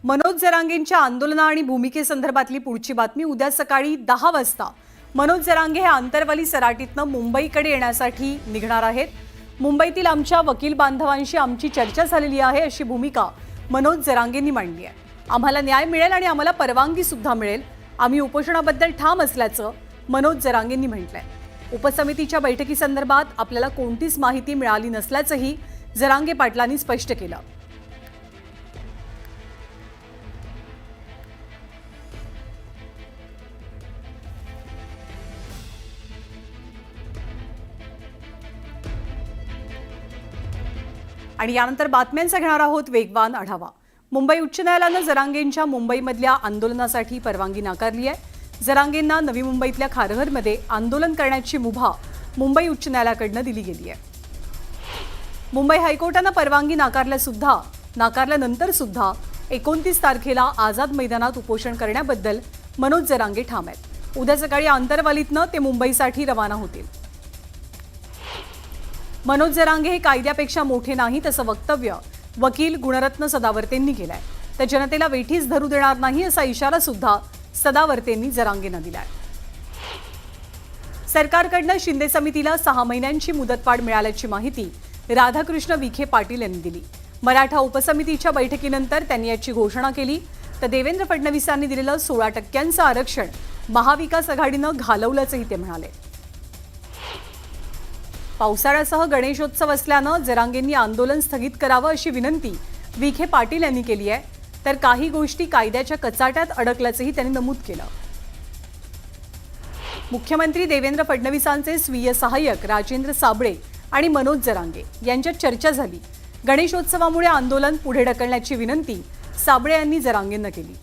मनोज जरांगेंच्या आंदोलना आणि भूमिकेसंदर्भातली पुढची बातमी उद्या सकाळी 10 वाजता मनोज जरांगे हे आंतरवाली सराटीतनं मुंबईकडे येण्यासाठी निघणार आहेत। मुंबईतील आमच्या वकील बांधवांशी आमची चर्चा झालेली आहे अशी भूमिका मनोज जरांगेंनी मांडली आहे। आम्हाला न्याय मिळेल आणि आम्हाला परवानगी सुद्धा मिळेल। आम्ही उपोषणाबद्दल ठाम असल्याचं मनोज जरांगेंनी म्हटलंय। उपसमितीच्या बैठकीसंदर्भात आपल्याला कोणतीच माहिती मिळाली नसल्याचंही जरांगे पाटलांनी स्पष्ट केलं। आणि यानंतर बातम्यांचा घेणार आहोत वेगवान आढावा। मुंबई उच्च न्यायालयानं जरांगेंच्या मुंबईमधल्या आंदोलनासाठी परवानगी नाकारली आहे। जरांगेंना नवी मुंबईतल्या खारघरमध्ये आंदोलन करण्याची मुभा मुंबई उच्च न्यायालयाकडून दिली गेली आहे। मुंबई हायकोर्टानं परवानगी नाकारल्यानंतर सुद्धा 29 तारखेला आझाद मैदानात उपोषण करण्याबद्दल मनोज जरांगे ठाम आहेत। उद्या सकाळी आंतरवालीतनं ते मुंबईसाठी रवाना होतील। मनोज जरांगे हे कायद्यापेक्षा मोठे नाहीत असं वक्तव्य वकील गुणरत्न सदावर्तेंनी केलंय। तर जनतेला वेठीस धरू देणार नाही असा इशारा सुद्धा सदावर्तेंनी जरांगेंना दिलाय। सरकारकडून शिंदे समितीला 6 महिन्यांची मुदतवाढ मिळाल्याची माहिती राधाकृष्ण विखे पाटील यांनी दिली। मराठा उपसमितीच्या बैठकीनंतर त्यांनी याची घोषणा केली। तर देवेंद्र फडणवीसांनी दिलेलं 16% आरक्षण महाविकास आघाडीनं घालवल्याचंही ते म्हणाले। पावसाळ्यासह गणेशोत्सव असल्यानं जरांगेंनी आंदोलन स्थगित करावं अशी विनंती विखे पाटील यांनी केली आहे। तर काही गोष्टी कायद्याच्या कचाट्यात अडकल्याचंही त्यांनी नमूद केलं। मुख्यमंत्री देवेंद्र फडणवीसांचे स्वीय सहाय्यक राजेंद्र साबळे आणि मनोज जरांगे यांच्यात चर्चा झाली। गणेशोत्सवामुळे आंदोलन पुढे ढकलण्याची विनंती साबळे यांनी जरांगेंना केली।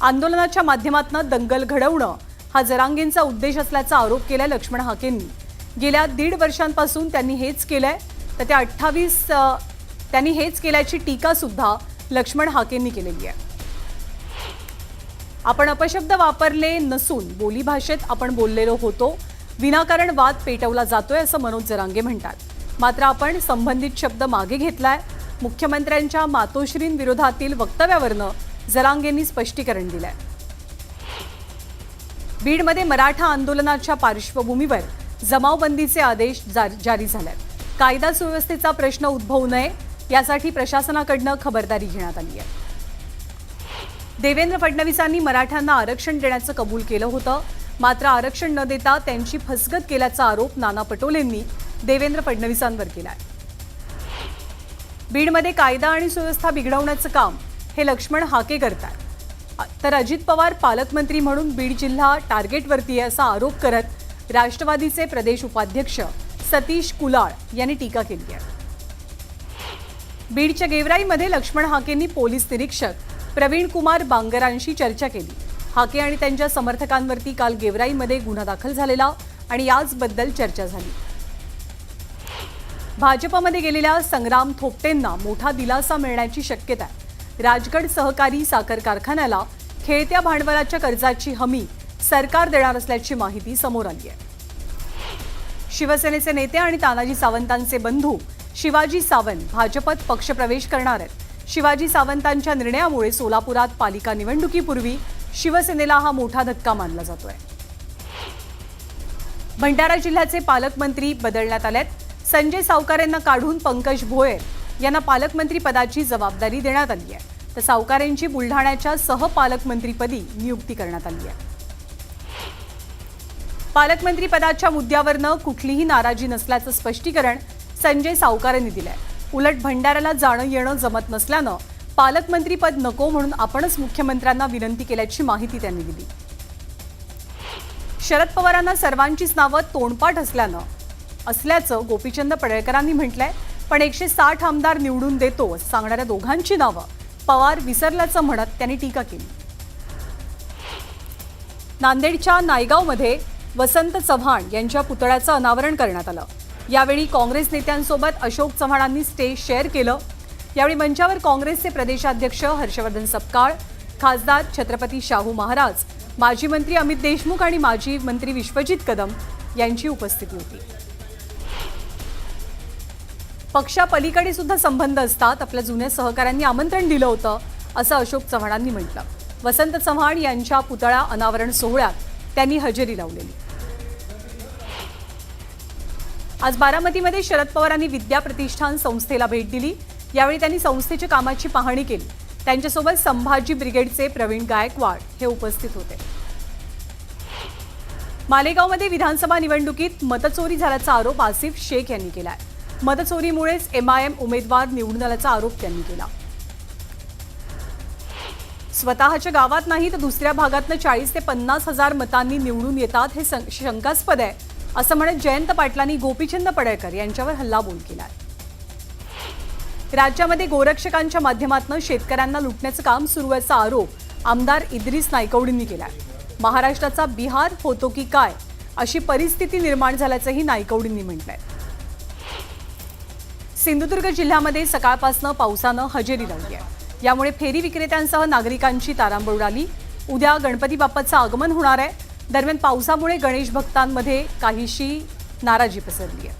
आंदोलनाच्या माध्यमातून दंगल घडवणं हा जरांगेंचा उद्देश असल्याचा आरोप केलाय लक्ष्मण हाकेंनी। गेल्या 1.5 वर्षांपासून त्यांनी हेच केलंय। तर त्यांनी हेच केल्याची टीका सुद्धा लक्ष्मण हाकेंनी केलेली आहे। आपण अपशब्द वापरले नसून बोलीभाषेत आपण बोललेलो होतो। विनाकारण वाद पेटवला जातोय असं मनोज जरांगे म्हणतात। मात्र आपण संबंधित शब्द मागे घेतलाय। मुख्यमंत्र्यांच्या मातोश्रींविरोधातील वक्तव्यावरनं जरांगेंनी स्पष्टीकरण दिलंय। बीडमध्ये मराठा आंदोलनाच्या पार्श्वभूमीवर जमावबंदीचे आदेश जारी झालेत। कायदा सुव्यवस्थेचा प्रश्न उद्भवू नये यासाठी प्रशासनाकडून खबरदारी घेण्यात आली आहे। देवेंद्र फडणवीसांनी मराठ्यांना आरक्षण देण्याचं कबूल केलं होतं। मात्र आरक्षण न देता त्यांची फसगत केल्याचा आरोप नाना पटोलेंनी देवेंद्र फडणवीसांवर केलाय। बीडमध्ये कायदा आणि सुव्यवस्था बिघडवण्याचं काम हे लक्ष्मण हाके करतात। तर अजित पवार पालकमंत्री म्हणून बीड जिल्हा टार्गेटवरती आहे असा आरोप करत राष्ट्रवादीचे प्रदेश उपाध्यक्ष सतीश कुलाळ यांनी टीका केली आहे। बीडच्या गेवराईमध्ये लक्ष्मण हाकेंनी पोलीस निरीक्षक प्रवीण कुमार बांगरांशी चर्चा केली। हाके आणि त्यांच्या समर्थकांवरती काल गेवराईमध्ये गुन्हा दाखल झालेला आणि याचबद्दल चर्चा झाली। भाजपमध्ये गेलेल्या संग्राम थोपटेंना मोठा दिलासा मिळण्याची शक्यता आहे। राजगड सहकारी साखर कारखान्याला खेळत्या भांडवलाच्या कर्जाची हमी सरकार देणार असल्याची माहिती समोर आली आहे। शिवसेनेचे नेते आणि तानाजी सावंतांचे बंधू शिवाजी सावंत भाजपत पक्षप्रवेश करणार आहेत। शिवाजी सावंतांच्या निर्णयामुळे सोलापुरात पालिका निवडणुकीपूर्वी शिवसेनेला हा मोठा धक्का मानला जातोय। भंडारा जिल्ह्याचे पालकमंत्री बदलण्यात आलेत। संजय सावकार यांना काढून पंकज भोयर यांना पालकमंत्री पदाची जबाबदारी देण्यात आली आहे। तर सावकार यांची बुलढाण्याच्या सहपालकमंत्रीपदी नियुक्ती करण्यात आली आहे। पालकमंत्री पदाच्या मुद्द्यावरनं कुठलीही नाराजी नसल्याचं स्पष्टीकरण संजय सावकार यांनी दिलंय। उलट भंडाऱ्याला जाणं येणं जमत नसल्यानं पालकमंत्री पद नको म्हणून आपणच मुख्यमंत्र्यांना विनंती केल्याची माहिती त्यांनी दिली। शरद पवारांना सर्वांचीच नावं तोंडपाठ असल्याचं गोपीचंद पडळकरांनी म्हटलंय। पण 160 आमदार निवडून देतो सांगणाऱ्या दोघांची नावं पवार विसरल्याचं म्हणत त्यांनी टीका केली। नांदेडच्या नायगावमध्ये वसंत चव्हाण यांच्या पुतळ्याचं अनावरण करण्यात आलं। यावेळी काँग्रेस नेत्यांसोबत अशोक चव्हाणांनी स्टेज शेअर केलं। यावेळी मंचावर काँग्रेसचे प्रदेशाध्यक्ष हर्षवर्धन सपकाळ, खासदार छत्रपती शाहू महाराज, माजी मंत्री अमित देशमुख आणि माजी मंत्री विश्वजित कदम यांची उपस्थिती होती। पक्षापलीकडे सुद्धा संबंध असतात, आपल्या जुन्या सहकाऱ्यांनी आमंत्रण दिलं होतं असं अशोक चव्हाणांनी म्हटलं. वसंत चव्हाण यांच्या पुतळा अनावरण सोहळ्यात त्यांनी हजेरी लावलेली. आज बारामतीमध्ये शरद पवारांनी विद्या प्रतिष्ठान संस्थेला भेट दिली. यावेळी त्यांनी संस्थेच्या कामाची पाहणी केली. त्यांच्यासोबत संभाजी ब्रिगेडचे प्रवीण गायकवाड हे उपस्थित होते. मालेगावमध्ये विधानसभा निवडणुकीत मतचोरी झाल्याचा आरोप आसिफ शेख यांनी केलाय. मतचोरीमुळेच MIM उमेदवार निवडून आल्याचा आरोप त्यांनी केला. स्वतःच्या गावात नाही तर दुसऱ्या भागातनं 40 ते 50 हजार मतांनी निवडून येतात हे शंकास्पद आहे असं म्हणत जयंत पाटलांनी गोपीचंद पडळकर यांच्यावर हल्लाबोल केलाय. राज्यामध्ये गोरक्षकांच्या माध्यमातून शेतकऱ्यांना लुटण्याचं काम सुरू असल्याचा आरोप आमदार इद्रिस नायकवडींनी केलाय. महाराष्ट्राचा बिहार होतो की काय अशी परिस्थिती निर्माण झाल्याचंही नायकवडींनी म्हटलंय. सिंधुदुर्ग जिल्ह्यामध्ये सकाळपासून पावसानं हजेरी लावली आहे. यामुळे फेरी विक्रेत्यांसह नागरिकांची तारांबळ उडाली. उद्या गणपती बाप्पाचं आगमन होणार आहे. दरम्यान पावसामुळे गणेश भक्तांमध्ये काहीशी नाराजी पसरली आहे.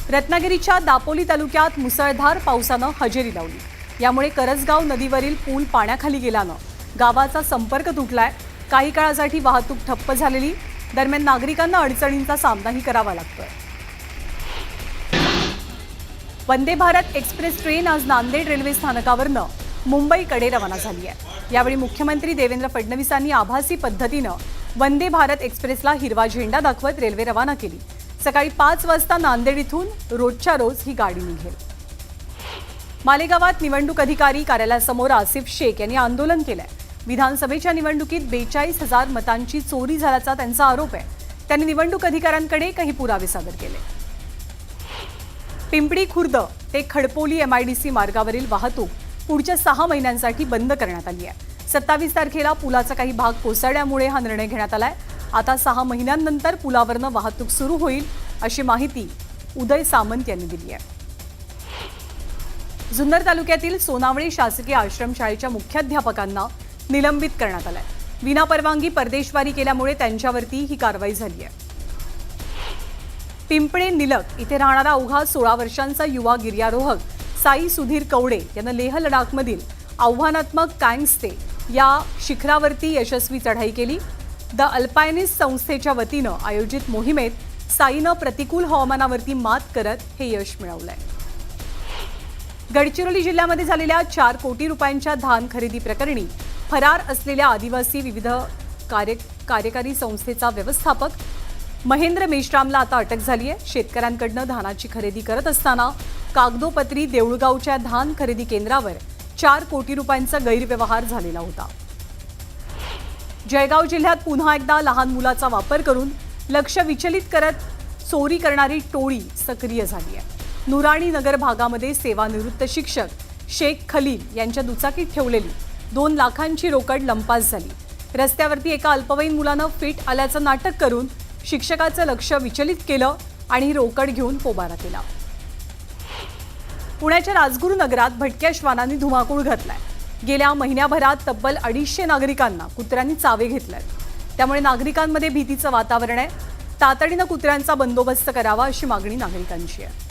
रत्नागिरीच्या दापोली तालुक्यात मुसळधार पावसानं हजेरी लावली. यामुळे करसगाव नदीवरील पूल पाण्याखाली गेल्यानं गावाचा संपर्क तुटलाय. काही काळासाठी वाहतूक ठप्प झालेली. दरम्यान नागरिकांना अडचणींचा सामनाही करावा लागतोय. वंदे भारत एक्सप्रेस ट्रेन आज नांदेड रेल्वे स्थानकावरनं मुंबईकडे रवाना झाली आहे. यावेळी मुख्यमंत्री देवेंद्र फडणवीसांनी आभासी पद्धतीनं वंदे भारत एक्सप्रेसला हिरवा झेंडा दाखवत रेल्वे रवाना केली. सकाळी 5 वाजता नांदेड इथून रोजच्या रोज ही गाडी निघेल. मालेगावात निवडणूक अधिकारी कार्यालयासमोर आसिफ शेख यांनी आंदोलन केलंय. विधानसभेच्या निवडणुकीत 42,000 मतांची चोरी झाल्याचा त्यांचा आरोप आहे. त्यांनी निवडणूक अधिकाऱ्यांकडे काही पुरावे सादर केले. पिंपरी खुर्द ते खडपोली MIDC मार्गावरील वाहतूक पुढच्या 6 महिन्यांसाठी बंद करण्यात आली आहे. 27 तारखेला पुलाचा काही भाग कोसळल्यामुळे हा निर्णय घेण्यात आलाय. आता 6 महिन्यांनंतर पुलावरनं वाहतूक सुरू होईल अशी माहिती उदय सामंत यांनी दिली आहे. जुन्नर तालुक्यातील सोनावळे शासकीय आश्रमशाळेच्या मुख्याध्यापकांना निलंबित करण्यात आलंय. विनापरवानगी परदेशवारी केल्यामुळे त्यांच्यावरती ही कारवाई झाली आहे. पिंपळे निलक इथे राहणारा अवघा 16 वर्षांचा युवा गिर्यारोहक साई सुधीर कवडे यानं लेह लडाखमधील आव्हानात्मक कांगस्ते या शिखरावरती यशस्वी चढाई केली. द अल्पायनिस्ट संस्थेच्या वतीनं आयोजित मोहिमेत साईनं प्रतिकूल हवामानावरती मात करत हे यश मिळवलंय. गडचिरोली जिल्ह्यामध्ये झालेल्या 4 कोटी रुपयांच्या धान खरेदी प्रकरणी फरार असलेल्या आदिवासी विविध कार्यकारी संस्थेचा व्यवस्थापक महेंद्र मेश्रामला आता अटक झाली आहे. शेतकऱ्यांकडनं धानाची खरेदी करत असताना कागदोपत्री देऊळगावच्या धान खरेदी केंद्रावर 4 कोटी रुपयांचा गैरव्यवहार झालेला होता. जळगाव जिल्ह्यात पुन्हा एकदा लहान मुलाचा वापर करून लक्ष विचलित करत चोरी करणारी टोळी सक्रिय झाली आहे. नुराणी नगर भागामध्ये सेवानिवृत्त शिक्षक शेख खलील यांच्या दुचाकीत ठेवलेली 2 लाखांची रोकड लंपास झाली. रस्त्यावरती एका अल्पवयीन मुलानं फिट आल्याचं नाटक करून शिक्षकाचं लक्ष विचलित केलं आणि रोकड घेऊन पोबारा केला. पुण्याच्या राजगुरू नगरात भटक्या श्वानांनी धुमाकूळ घातलाय. गेल्या महिन्याभरात तब्बल 250 नागरिकांना कुत्र्यांनी चावे घेतल्यात. त्यामुळे नागरिकांमध्ये भीतीचं वातावरण आहे. तातडीनं कुत्र्यांचा बंदोबस्त करावा अशी मागणी नागरिकांची आहे.